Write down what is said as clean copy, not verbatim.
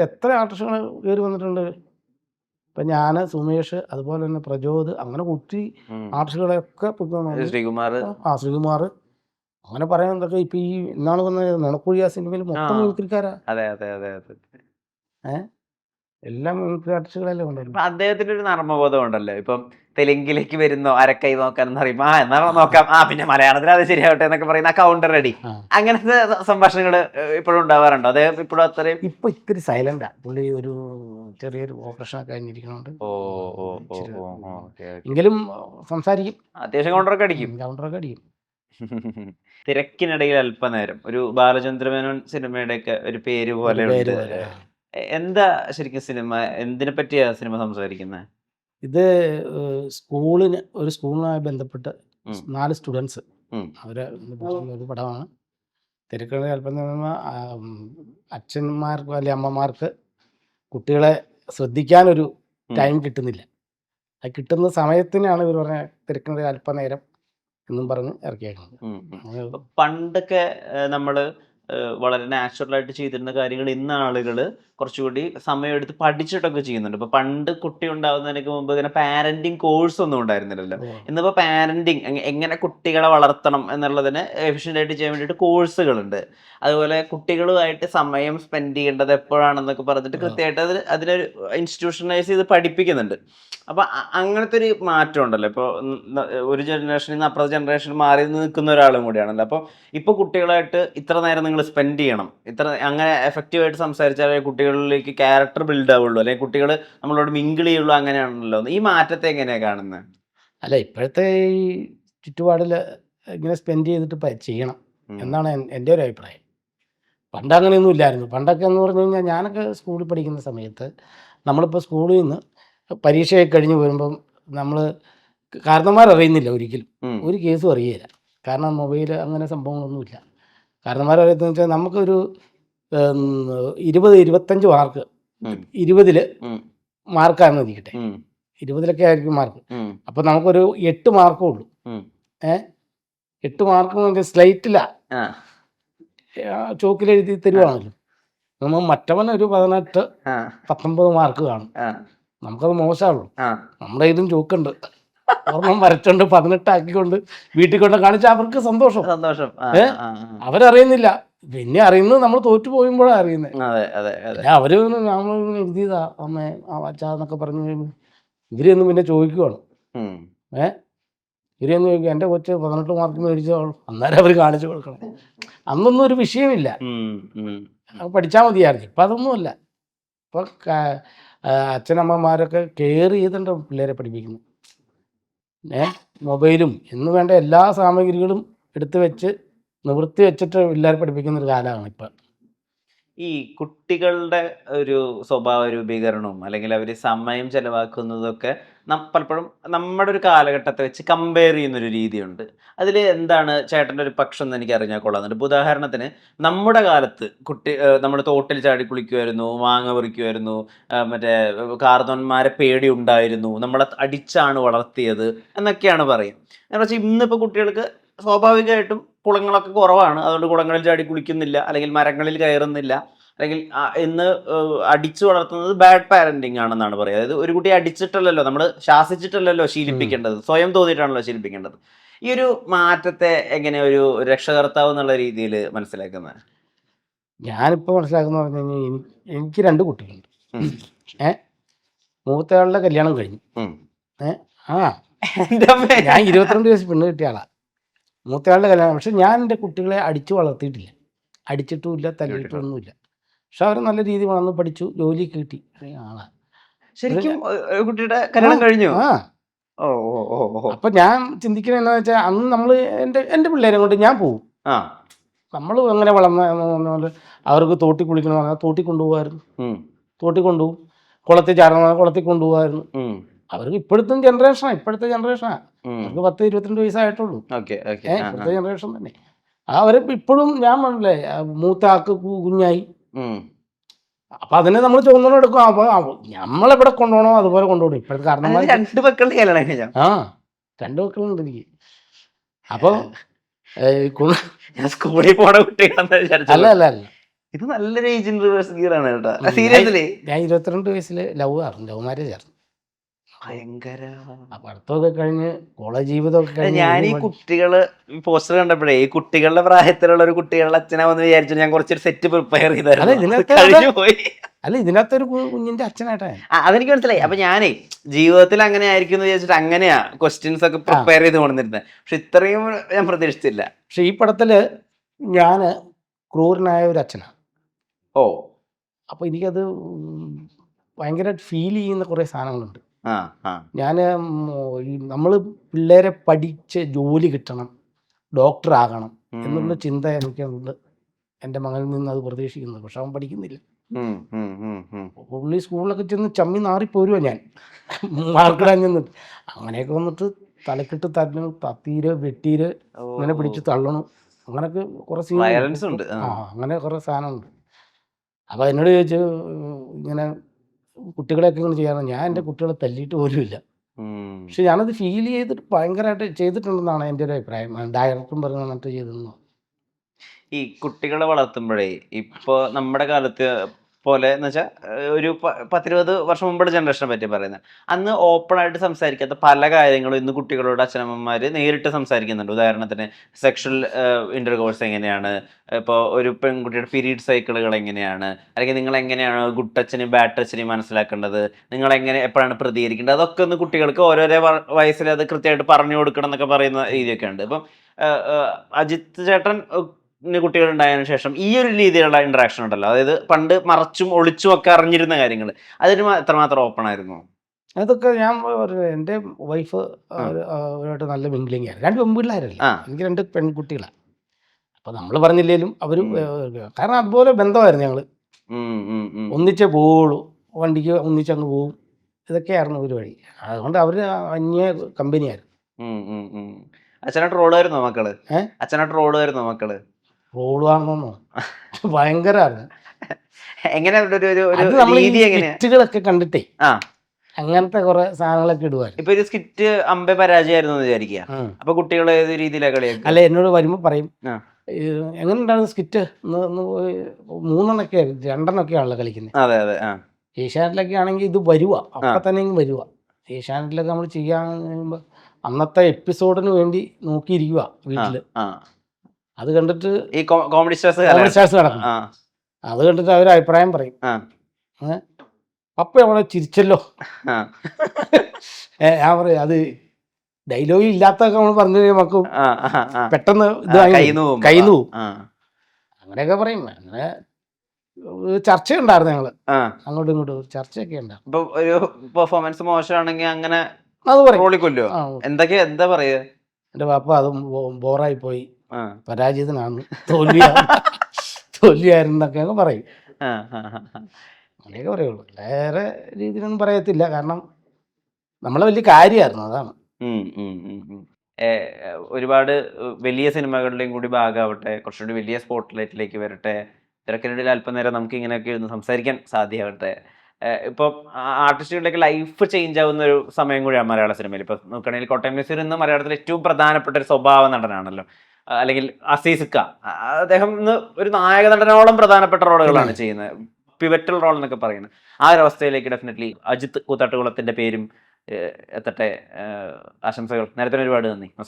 എത്ര ആർട്ടിസ്റ്റുകൾ കയറി വന്നിട്ടുണ്ട്. ഇപ്പം ഞാൻ, സുമേഷ്, അതുപോലെ തന്നെ പ്രചോദ്, അങ്ങനെ ഒത്തിരി ആർട്ടിസ്റ്റുകളെയൊക്കെ ശ്രീകുമാർ, ശ്രീകുമാർ, അങ്ങനെ പറയുന്നതൊക്കെ ഇപ്പം ഈ ഇന്നാണ് വന്ന നുണക്കുഴി ആ സിനിമയിൽ മൊത്തം മിമിക്രിക്കാരാ. അതെ അതെ അതെ അതെ. എല്ലാം മിമിക്രി ആർട്ടിസ്റ്റുകളല്ലേ കൊണ്ടുവരുന്നത്. അദ്ദേഹത്തിന്റെ ഒരു നർമ്മബോധം ഉണ്ടല്ലോ. ഇപ്പം തെലുങ്കിലേക്ക് വരുന്നോ അരക്കൈ നോക്കാൻ എന്ന് പറയുമ്പോ എന്നാ നോക്കാം, പിന്നെ മലയാളത്തിൽ അത് ശരിയാവട്ടെ എന്നൊക്കെ പറയുന്ന കൗണ്ടർ റെഡി, അങ്ങനത്തെ സംഭാഷണങ്ങൾ ഇപ്പോഴും ഉണ്ടാവാറുണ്ടോ? അദ്ദേഹം ഇപ്പോഴും അത്രയും ഇപ്പൊ ഇത്തിരി സൈലന്റാ പുള്ളി. ഒരു ചെറിയൊരു ഓപ്പറേഷൻ ഒക്കെ കഴിഞ്ഞിരിക്കണോണ്ട് എങ്കിലും സംസാരിക്കും, അത്യാവശ്യം കൗണ്ടറൊക്കെ അടിക്കും. തിരക്കിനിടയിൽ അല്പനേരം ഒരു ബാലചന്ദ്രമേനോൻ സിനിമയുടെ ഒക്കെ ഒരു പേര് പോലെ ഉണ്ട്. എന്താ ശരിക്കും സിനിമ, എന്തിനെ പറ്റിയാ സിനിമ സംസാരിക്കുന്നത്? ഇത് ഒരു സ്കൂളുമായി ബന്ധപ്പെട്ട് 4 സ്റ്റുഡൻസ് അവരെ ഒരു പടമാണ്. തിരക്കുകളിൽ അല്പം അച്ഛന്മാർക്ക് അല്ലെങ്കിൽ അമ്മമാർക്ക് കുട്ടികളെ ശ്രദ്ധിക്കാനൊരു ടൈം കിട്ടുന്നില്ല. അത് കിട്ടുന്ന സമയത്തിനാണ് ഇവർ പറഞ്ഞ തിരക്കുകളിൽ അല്പനേരം എന്നും പറഞ്ഞ് ഇറക്കിയേക്കുന്നത്. പണ്ടൊക്കെ നമ്മള് വളരെ നാച്ചുറലായിട്ട് ചെയ്തിരുന്ന കാര്യങ്ങൾ ഇന്ന് ആളുകൾ കുറച്ചുകൂടി സമയമെടുത്ത് പഠിച്ചിട്ടൊക്കെ ചെയ്യുന്നുണ്ട്. ഇപ്പൊ പണ്ട് കുട്ടി ഉണ്ടാവുന്നതിനൊക്കെ മുമ്പ് ഇങ്ങനെ പാരന്റിങ് കോഴ്സ് ഒന്നും ഉണ്ടായിരുന്നില്ലല്ലോ. ഇന്നിപ്പോ പാരന്റിങ് എങ്ങനെ കുട്ടികളെ വളർത്തണം എന്നുള്ളതിന് എഫിഷ്യൻ്റ് ആയിട്ട് ചെയ്യാൻ വേണ്ടിയിട്ട് കോഴ്സുകളുണ്ട്. അതുപോലെ കുട്ടികളുമായിട്ട് സമയം സ്പെൻഡ് ചെയ്യേണ്ടത് എപ്പോഴാണെന്നൊക്കെ പറഞ്ഞിട്ട് കൃത്യമായിട്ട് അതിനൊരു ഇൻസ്റ്റിറ്റ്യൂഷണലൈസ് ചെയ്ത് പഠിപ്പിക്കുന്നുണ്ട്. അപ്പൊ അങ്ങനത്തെ ഒരു മാറ്റം ഉണ്ടല്ലോ. ഇപ്പോൾ ഒരു ജനറേഷനിൽ നിന്ന് അപ്പുറത്തെ ജനറേഷൻ മാറി നിൽക്കുന്ന ഒരാളും കൂടിയാണല്ലോ. അപ്പോൾ ഇപ്പോൾ കുട്ടികളായിട്ട് ഇത്ര നേരം നിങ്ങൾ സ്പെൻഡ് ചെയ്യണം, അങ്ങനെ എഫക്റ്റീവായിട്ട് സംസാരിച്ചാലേ കുട്ടികളിലേക്ക് ക്യാരക്ടർ ബിൽഡ് ആവുള്ളൂ, അല്ലെങ്കിൽ കുട്ടികൾ നമ്മളോട് മിങ്കിൾ ചെയ്യുള്ളൂ, അങ്ങനെയാണല്ലോ. ഈ മാറ്റത്തെ എങ്ങനെയാണ് കാണുന്നത്? അല്ല, ഇപ്പോഴത്തെ ഈ ചുറ്റുപാടിൽ ഇങ്ങനെ സ്പെൻഡ് ചെയ്തിട്ട് ചെയ്യണം എന്നാണ് എൻ്റെ ഒരു അഭിപ്രായം. പണ്ട് അങ്ങനെയൊന്നും ഇല്ലായിരുന്നു. പണ്ടൊക്കെ എന്ന് പറഞ്ഞു കഴിഞ്ഞാൽ, ഞാനൊക്കെ സ്കൂളിൽ പഠിക്കുന്ന സമയത്ത് നമ്മളിപ്പോൾ സ്കൂളിൽ നിന്ന് പരീക്ഷയൊക്കെ കഴിഞ്ഞ് വരുമ്പം നമ്മൾ കാരണന്മാരറിയുന്നില്ല, ഒരിക്കലും ഒരു കേസും അറിയില്ല. കാരണം മൊബൈൽ അങ്ങനെ സംഭവങ്ങളൊന്നുമില്ല. കാരണന്മാരറിയത്തെന്ന് വെച്ചാൽ നമുക്കൊരു 20-25 മാർക്ക് 20 മാർക്കാണെന്ന് ഇരിക്കട്ടെ, 20 ആയിരിക്കും മാർക്ക്. അപ്പോൾ നമുക്കൊരു 8 മാർക്കേ ഉള്ളൂ. 8 മാർക്ക് സ്ലൈറ്റിലാ ചോക്കിലെഴുതി തരുവാണല്ലോ. നമ്മൾ മറ്റവനൊരു 18-19 മാർക്ക് കാണും. നമുക്കത് മോശമാണല്ലോ. നമ്മുടെ ഇതും ചോക്കുണ്ട്, ഒരെണ്ണം വരച്ചോണ്ട് 18 ആക്കിക്കൊണ്ട് വീട്ടിൽ കൊണ്ട് കാണിച്ചാൽ അവർക്ക് സന്തോഷം. അവരറിയുന്നില്ല. പിന്നെ അറിയുന്നത് നമ്മൾ തോറ്റു പോകുമ്പോഴാണ് അറിയുന്നത്. അവര് നമ്മൾ എഴുതിയതാ അമ്മേ അച്ഛാന്നൊക്കെ പറഞ്ഞു കഴിയുമ്പോൾ ഇവരെയൊന്നും പിന്നെ ചോദിക്കുവാണ്. ഇവരെയൊന്നും ചോദിക്കും, എൻ്റെ കൊച്ച് 18 മാർക്ക് മേടിച്ചോളൂ, അന്നേരം അവർ കാണിച്ചു കൊടുക്കണം. അന്നൊന്നും ഒരു വിഷയമില്ല, പഠിച്ചാൽ മതിയായിരുന്നു. ഇപ്പം അതൊന്നുമല്ല. ഇപ്പം അച്ഛനമ്മമാരൊക്കെ കെയർ ചെയ്തിട്ടുണ്ട് പിള്ളേരെ പഠിപ്പിക്കുന്നു. മൊബൈലും എന്ന് വേണ്ട എല്ലാ സാമഗ്രികളും എടുത്തു വെച്ച് നിവൃത്തി വെച്ചിട്ട് പിള്ളേരെ പഠിപ്പിക്കുന്നൊരു കാലമാണ് ഇപ്പം. ഈ കുട്ടികളുടെ ഒരു സ്വഭാവ രൂപീകരണവും അല്ലെങ്കിൽ അവർ സമയം ചെലവാക്കുന്നതൊക്കെ പലപ്പോഴും നമ്മുടെ ഒരു കാലഘട്ടത്തെ വെച്ച് കമ്പയർ ചെയ്യുന്നൊരു രീതിയുണ്ട്. അതിൽ എന്താണ് ചേട്ടൻ്റെ ഒരു പക്ഷം എന്ന് എനിക്ക് അറിഞ്ഞാൽ കൊള്ളാമെന്നുണ്ട്. ഇപ്പോൾ ഉദാഹരണത്തിന് നമ്മുടെ കാലത്ത് നമ്മൾ തോട്ടിൽ ചാടി കുളിക്കുമായിരുന്നു, മാങ്ങ പറിക്കുമായിരുന്നു, മറ്റേ കാർന്നോന്മാരെ പേടി ഉണ്ടായിരുന്നു, നമ്മളെ അടിച്ചാണ് വളർത്തിയത് എന്നൊക്കെയാണ് പറയും. പക്ഷേ ഇന്നിപ്പോൾ കുട്ടികൾക്ക് സ്വാഭാവികമായിട്ടും കുളങ്ങളൊക്കെ കുറവാണ്, അതുകൊണ്ട് കുളങ്ങളിൽ ചാടി കുളിക്കുന്നില്ല, അല്ലെങ്കിൽ മരങ്ങളിൽ കയറുന്നില്ല, അല്ലെങ്കിൽ ഇന്ന് അടിച്ചു വളർത്തുന്നത് ബാഡ് പാരന്റിങ് ആണെന്നാണ് പറയുക. അതായത് ഒരു കുട്ടിയെ അടിച്ചിട്ടല്ലല്ലോ, നമ്മൾ ശാസിച്ചിട്ടല്ലല്ലോ ശീലിപ്പിക്കേണ്ടത്, സ്വയം തോന്നിയിട്ടാണല്ലോ ശീലിപ്പിക്കേണ്ടത്. ഈ ഒരു മാറ്റത്തെ എങ്ങനെ ഒരു രക്ഷകർത്താവ് എന്നുള്ള രീതിയിൽ മനസ്സിലാക്കുന്നത്? ഞാനിപ്പോൾ മനസ്സിലാക്കുന്ന പറഞ്ഞു കഴിഞ്ഞാൽ, എനിക്ക് 2 കുട്ടികളുണ്ട്. മൂത്തയാളുടെ കല്യാണം കഴിഞ്ഞു. ഞാൻ 22 വയസ്സ് പെണ്ണ് കിട്ടിയ ആളാ. മൂത്തയാളുടെ കല്യാണം. പക്ഷെ ഞാൻ എൻ്റെ കുട്ടികളെ അടിച്ചു വളർത്തിയിട്ടില്ല, അടിച്ചിട്ടുമില്ല, തല്ലിയിട്ടൊന്നുമില്ല. പക്ഷെ അവർ നല്ല രീതിയിൽ വളർന്ന് പഠിച്ചു, ജോലി കിട്ടി ആളാ. ശരിക്കും കുട്ടിയുടെ കല്യാണം കഴിഞ്ഞു. അപ്പൊ ഞാൻ ചിന്തിക്കുന്നത് എന്താണെന്ന് വെച്ചാൽ, അന്ന് നമ്മൾ എൻ്റെ പിള്ളേരെ കൊണ്ട് ഞാൻ പോകും. നമ്മൾ അങ്ങനെ വളർന്ന അവർക്ക് തോട്ടി കുളിക്കണം പറഞ്ഞാൽ തോട്ടി കൊണ്ടുപോകാമായിരുന്നു, തോട്ടി കൊണ്ടുപോകും. കുളത്തിൽ ചാടണം, കുളത്തിൽ കൊണ്ടുപോകാമായിരുന്നു. അവർക്ക് ഇപ്പോഴത്തെ ജനറേഷനാണ്, അവർക്ക് 10-22 വയസ്സായിട്ടുള്ളൂ. ഇപ്പോഴത്തെ ജനറേഷൻ തന്നെ അവർ ഇപ്പോഴും. ഞാൻ പറഞ്ഞില്ലേ, മൂത്ത ആൾക്ക് കുഞ്ഞായി. അപ്പൊ അതിനെ നമ്മൾ ചുമന്നോളം എടുക്കും. അപ്പൊ നമ്മളെവിടെ കൊണ്ടുപോകണോ അതുപോലെ കൊണ്ടുപോകണം. ഇപ്പോഴത്തെ കാരണം 2 മക്കളുടെ കല്യാണം കഴിഞ്ഞു. 2 മക്കളുണ്ട് എനിക്ക്. അപ്പൊ സ്കൂളിൽ പോണ കുട്ടികളെന്ന് അല്ല ഇത് നല്ലൊരു ഏജ് റിവേഴ്സ് ഗിയർ ആണ് കേട്ടോ, സീരിയസ്ലി. ഞാൻ 22 വയസ്സിൽ ലവ് മാരേജ് ആയിരുന്നു. ഭയങ്കര. അപ്പൊ അടുത്തൊക്കെ കഴിഞ്ഞ് കോളേജ് ജീവിതമൊക്കെ കഴിഞ്ഞ് ഞാൻ ഈ കുട്ടികള് പോസ്റ്റർ കണ്ടപ്പോഴേ ഈ കുട്ടികളുടെ പ്രായത്തിലുള്ള ഒരു കുട്ടികളുടെ അച്ഛനാവെന്ന് വിചാരിച്ചു. ഞാൻ കുറച്ചൊരു സെറ്റ് പ്രിപ്പയർ ചെയ്തായിരുന്നു, പോയി. അല്ല, ഇതിനകത്തൊരു കുഞ്ഞിന്റെ അച്ഛനായിട്ടാ. അതെനിക്ക് മനസ്സിലായി. അപ്പൊ ഞാനേ ജീവിതത്തിൽ അങ്ങനെ ആയിരിക്കും എന്ന് വിചാരിച്ചിട്ട് അങ്ങനെയാ ക്വസ്റ്റ്യൻസ് ഒക്കെ പ്രിപ്പയർ ചെയ്ത് കൊണ്ടിരുന്നത്. പക്ഷെ ഇത്രയും ഞാൻ പ്രതീക്ഷിച്ചില്ല. പക്ഷെ ഈ പടത്തില് ഞാന് ക്രൂരനായ ഒരു അച്ഛനാണ്. ഓ. അപ്പൊ എനിക്കത് ഭയങ്കരമായിട്ട് ഫീൽ ചെയ്യുന്ന കുറെ സാധനങ്ങളുണ്ട്. ഞാൻ നമ്മൾ പിള്ളേരെ പഠിച്ച് ജോലി കിട്ടണം, ഡോക്ടർ ആകണം എന്നുള്ള ചിന്ത എനിക്കുണ്ട്. എൻ്റെ മകനിൽ നിന്ന് അത് പ്രതീക്ഷിക്കുന്നത്. പക്ഷെ അവൻ പഠിക്കുന്നില്ല. പുള്ളി സ്കൂളിലൊക്കെ ചെന്ന് ചമ്മി നാറിപ്പോരുവാ ഞാൻ മാർക്കിടാൻ ചെന്നിട്ട്. അങ്ങനെയൊക്കെ വന്നിട്ട് തലക്കിട്ട് തല്ലണം, തത്തീര് വെട്ടീര് അങ്ങനെ പിടിച്ച് തള്ളണം. അങ്ങനെയൊക്കെ കുറെ സീൻ, അങ്ങനെ കുറെ സാധനമുണ്ട്. അപ്പോൾ എന്നോട് ചോദിച്ചു ഇങ്ങനെ കുട്ടികളെയൊക്കെ ഇങ്ങനെ ചെയ്യാറ്. ഞാൻ എൻ്റെ കുട്ടികളെ തല്ലിയിട്ട് പോലുമില്ല. പക്ഷെ ഞാനത് ഫീൽ ചെയ്തിട്ട് ഭയങ്കരമായിട്ട് ചെയ്തിട്ടുണ്ടെന്നാണ് എൻ്റെ ഒരു അഭിപ്രായം. ഡയറക്ടറും പറഞ്ഞു നന്നായിട്ട് ചെയ്തെന്നു. ഈ കുട്ടികളെ വളർത്തുമ്പോഴേ ഇപ്പൊ നമ്മുടെ കാലത്ത് പോലെ എന്ന് വെച്ചാൽ ഒരു 10-20 വർഷം മുമ്പുള്ള ജനറേഷനെ പറ്റി പറയുന്നത്, അന്ന് ഓപ്പൺ ആയിട്ട് സംസാരിക്കാത്ത പല കാര്യങ്ങളും ഇന്ന് കുട്ടികളോട് അച്ഛനമ്മമാര് നേരിട്ട് സംസാരിക്കുന്നുണ്ട്. ഉദാഹരണത്തിന് സെക്ഷൽ ഇന്റർകോഴ്സ് എങ്ങനെയാണ്, ഇപ്പോൾ ഒരു പെൺകുട്ടിയുടെ പീരീഡ് സൈക്കിളുകൾ എങ്ങനെയാണ്, അല്ലെങ്കിൽ നിങ്ങൾ എങ്ങനെയാണ് ഗുഡ് ടച്ചിനെയും ബാഡ് ടച്ചിനെയും മനസ്സിലാക്കേണ്ടത്, നിങ്ങൾ എങ്ങനെ എപ്പോഴാണ് പ്രതികരിക്കേണ്ടത്, അതൊക്കെ ഒന്ന് കുട്ടികൾക്ക് ഓരോരോ വയസ്സിൽ അത് കൃത്യമായിട്ട് പറഞ്ഞു കൊടുക്കണം എന്നൊക്കെ പറയുന്ന രീതിയൊക്കെ ഉണ്ട്. ഇപ്പം അജിത്ത് ചേട്ടൻ കുട്ടികളുണ്ടായതിനു ശേഷം ഈ ഒരു രീതിയിലുള്ള ഇന്ററാക്ഷൻ ഉണ്ടല്ലോ, അതായത് പണ്ട് മറച്ചും ഒളിച്ചും ഒക്കെ അറിഞ്ഞിരുന്ന കാര്യങ്ങൾ, അതിന് എത്രമാത്രം ഓപ്പൺ ആയിരുന്നു? അതൊക്കെ ഞാൻ എൻ്റെ വൈഫ് അവരുമായിട്ട് നല്ല മിംഗ്ലിംഗ് ആയിരുന്നു. 2 പെൺപിള്ളേരല്ലേ, എനിക്ക് 2 പെൺകുട്ടികളാണ്. അപ്പോൾ നമ്മൾ പറഞ്ഞില്ലേലും അവർ, കാരണം അതുപോലെ ബന്ധമായിരുന്നു ഞങ്ങൾ. ഒന്നിച്ചേ പോവുള്ളൂ, വണ്ടിക്ക് ഒന്നിച്ചങ്ങ് പോവും. ഇതൊക്കെയായിരുന്നു പരിപാടി. അതുകൊണ്ട് അവർ അന്യ കമ്പനിയായിരുന്നു. അച്ഛനായിട്ട് റോളായിരുന്നോ മക്കള്? അച്ഛനായിട്ട് റോളായിരുന്നോ മക്കള്? റോള് വാങ്ങുന്നോ ഭയങ്കരമായിരുന്നു. എങ്ങനെ സ്കിറ്റുകളൊക്കെ കണ്ടിട്ടേ അങ്ങനത്തെ കുറെ സാധനങ്ങളൊക്കെ ഇടുവായിരുന്നു. ഇപ്പൊ ഒരു സ്കിറ്റ് അമ്പെ പരാജയമായിരുന്നു വിചാരിക്കുക, അപ്പൊ കുട്ടികൾ ഏത് രീതിയിലാണ് കളിയാക്കുക? അല്ല, എന്നോട് വരുമ്പോ പറയും എങ്ങനെ ഉണ്ടായിരുന്നു സ്കിറ്റ്, 3 2 കളിക്കുന്നത്. അതെ അതെ. ഏഷ്യാനെറ്റിലൊക്കെ ആണെങ്കിൽ ഇത് വരുക അപ്പൊ തന്നെ വരുക. ഏഷ്യാനെറ്റിലൊക്കെ നമ്മൾ ചെയ്യാൻ കഴിയുമ്പോൾ അന്നത്തെ എപ്പിസോഡിന് വേണ്ടി നോക്കിയിരിക്കുക വീട്ടില്. അത് കണ്ടിട്ട് ഈ കോമഡി സ്റ്റാർസ് നടക്കും. അത് കണ്ടിട്ട് അവർ അഭിപ്രായം പറയും, പപ്പ അവിടെ ചിരിച്ചല്ലോ. ഞാൻ പറയും അത് ഡയലോഗ് ഇല്ലാത്തൊക്കെ നമ്മൾ പറഞ്ഞു നമുക്ക് പെട്ടെന്ന് ഇത് കയ്യിൽ പോവും. അങ്ങനെയൊക്കെ പറയും. അങ്ങനെ ചർച്ചയുണ്ടായിരുന്നു ഞങ്ങള് അങ്ങോട്ടും ഇങ്ങോട്ടും, ചർച്ചയൊക്കെ ഉണ്ടായിരുന്നു. ഇപ്പൊ ഒരു പെർഫോമൻസ് മോശമാണെങ്കിൽ അങ്ങനെ അത് പറയും. എന്താ പറയാ, എന്റെ പാപ്പ അത് ബോറായി പോയി, പരാജിതനാണ്, തോൽവിയായിരുന്നൊക്കെ അങ്ങ് പറയും. അങ്ങനെയൊക്കെ പറയുള്ളൂ, വേറെ രീതിയിലൊന്നും പറയത്തില്ല. കാരണം നമ്മളെ വലിയ കാര്യമായിരുന്നു, അതാണ്. ഒരുപാട് വലിയ സിനിമകളുടെയും കൂടി ഭാഗമാവട്ടെ, കുറച്ചുകൂടി വലിയ സ്പോട്ട് ലൈറ്റിലേക്ക് വരട്ടെ, തിരക്കിനിടയിൽ അല്പനേരം നമുക്ക് ഇങ്ങനെയൊക്കെ ഇരുന്ന് സംസാരിക്കാൻ സാധ്യമാവട്ടെ. ഇപ്പം ആർട്ടിസ്റ്റുകളുടെയൊക്കെ ലൈഫ് ചേഞ്ച് ആവുന്ന ഒരു സമയം കൂടിയാണ് മലയാള സിനിമയിൽ. ഇപ്പം നോക്കുകയാണെങ്കിൽ കോട്ടയം നസീർ ഇന്ന് മലയാളത്തിലെ ഏറ്റവും പ്രധാനപ്പെട്ട ഒരു സ്വഭാവ നടനാണല്ലോ. അല്ലെങ്കിൽ അസീസിക്ക, അദ്ദേഹം ഇന്ന് ഒരു നായക നടനോളം പ്രധാനപ്പെട്ട റോളുകളാണ് ചെയ്യുന്നത്, പിവറ്റൽ റോൾ എന്നൊക്കെ പറയുന്നത്. ആ ഒരു അവസ്ഥയിലേക്ക് ഡെഫിനറ്റ്ലി അജിത്ത് കൂത്താട്ടുകുളത്തിന്റെ പേരും എത്തട്ടെ. ആശംസകൾ. നേരത്തെ ഒരുപാട് നന്ദി.